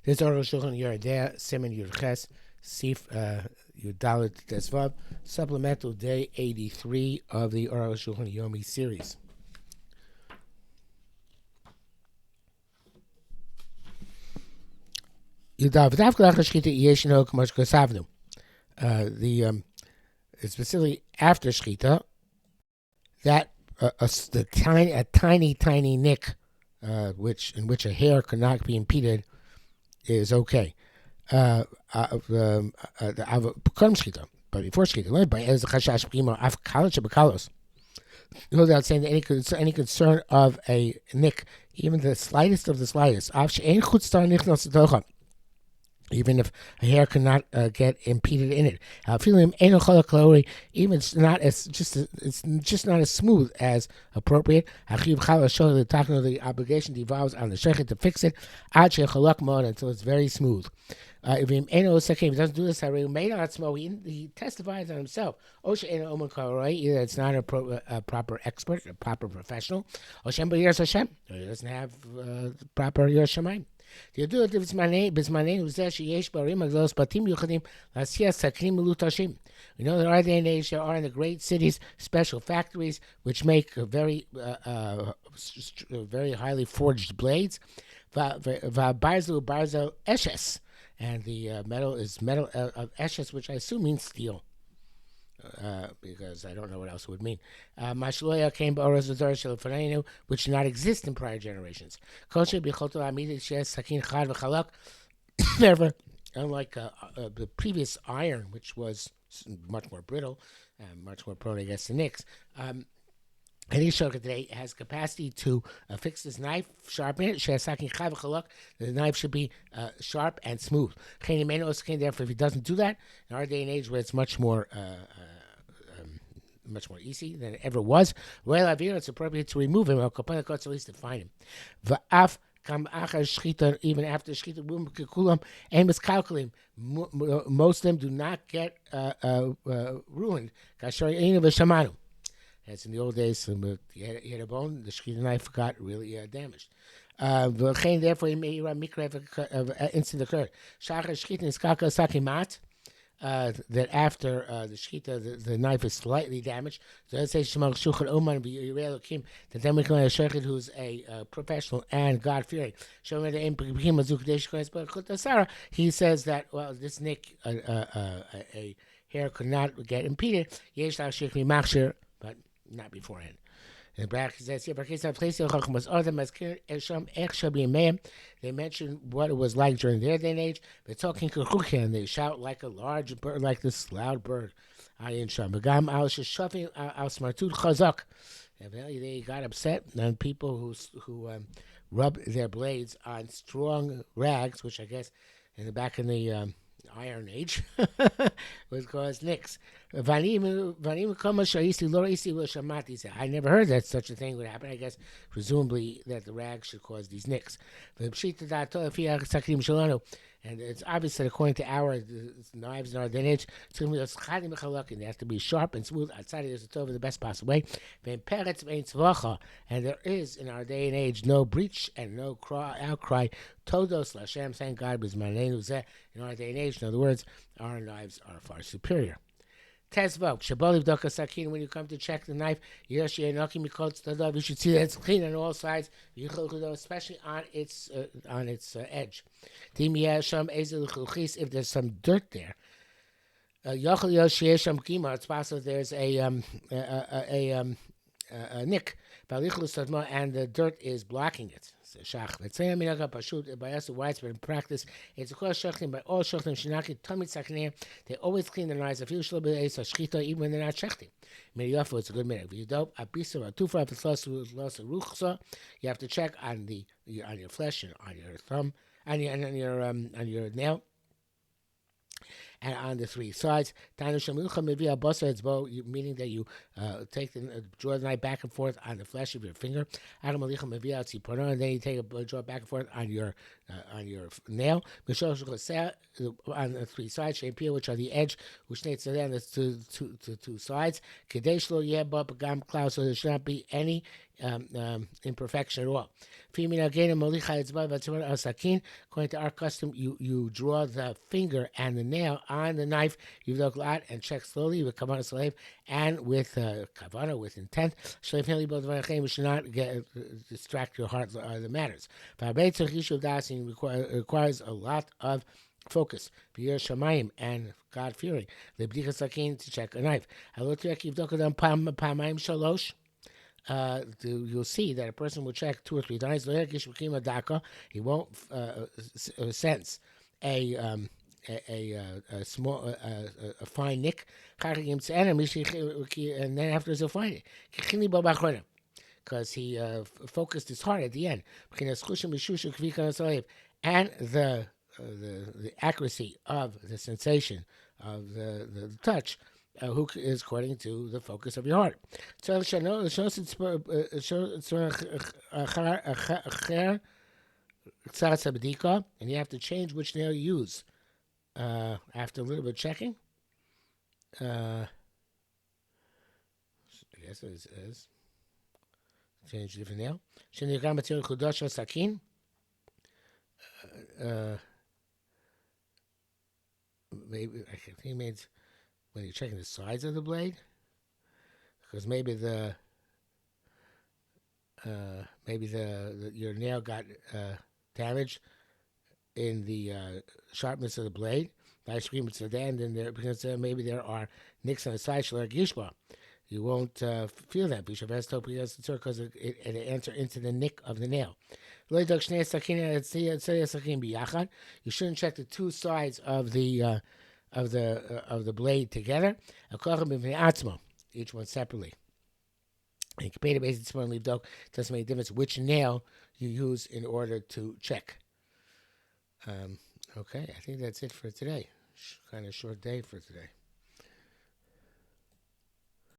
This is Arukh HaShulchan Yeridea, Siman Yurches, Sif Yudalit Tesvav, Supplemental Day 83 of the Arukh HaShulchan Yomi series. Specifically after Shchita, that a tiny nick, in which a hair could not be impeded, is okay. But before Shchita, without saying that any concern of a nick, even the slightest of the slightest, even if a hair cannot get impeded in it. Even it's just not as smooth as appropriate. The obligation devolves on the shechet to fix it until it's very smooth. If he doesn't do this, he testifies on himself. Either it's not a proper expert, a proper professional, or he doesn't have proper Yerushalayim. You know, there are day and age there are in the great cities special factories which make very highly forged blades. And the metal is metal of eshes, which I assume means steel. Because I don't know what else it would mean. Mashloya came which did not exist in prior generations. Never, unlike the previous iron, which was much more brittle and much more prone against the nicks. Any shulchan today has capacity to fix this knife, sharpen it. The knife should be sharp and smooth. Therefore, if he doesn't do that, in our day and age where it's much more easy than it ever was, it's appropriate to remove him, or at least to find him. Even after shchita, most of them do not get ruined. As in the old days, you had a bone, the shchita knife got really damaged. Therefore, he may run mikra of instant occurred. That after the shchita, the knife is slightly damaged. So let's say that then we can have a shechit who's a professional and God-fearing. He says that, well, this nick, a hair could not get impeded, but not beforehand. And the bracket says here, they mention what it was like during their day and age. They're talking and they shout like a large bird, like this loud bird. They got upset, and people who rub their blades on strong rags, which I guess in the back in the Iron Age was caused nicks. I never heard that such a thing would happen. I guess presumably that the rag should cause these nicks. And it's obvious that according to our knives in our day and age, they have to be sharp and smooth outside of the over the best possible way. And there is in our day and age no breach and no outcry. Todos Lashem, thank God, was my name. In our day and age, in other words, our knives are far superior. Tesvok, Shaboliv Doka Sakin, when you come to check the knife, you should see that it's clean on all sides, especially on its edge. If there's some dirt there, it's possible there's a nick, and the dirt is blocking it. Let's say by us widespread in practice, it's by all shulchan they always clean their knives. Even when they're not shechting. It's a good minute. You have to check on your flesh and on your thumb, on your nail. and on the three sides. Meaning that you draw the knife back and forth on the flesh of your finger. And then you draw back and forth on your nail. On the three sides, which are the edge, which needs to then the two sides. So there should not be any imperfection at all. According to our custom, you draw the finger and the nail on the knife. You look out and check slowly with kavanah slave and with kavanah, with intent. We should not distract your heart or the matters. It requires a lot of focus, shamayim, and God fearing. To check a knife. You'll see that a person will check 2 or 3 times. He won't sense a small, a fine nick, and then afterwards he'll find it. Because he focused his heart at the end. And the accuracy of the sensation of the touch, who is according to the focus of your heart. And you have to change which nail you use after a little bit of checking. I guess it is. Change different nail. Maybe I think it means when you're checking the sides of the blade, because maybe your nail got damaged in the sharpness of the blade. And then because maybe there are nicks on the side, you won't feel that because it enter into the nick of the nail. You shouldn't check the two sides of the blade together. Each one separately. And it doesn't make a difference which nail you use in order to check. Okay, I think that's it for today. Kind of short day for today.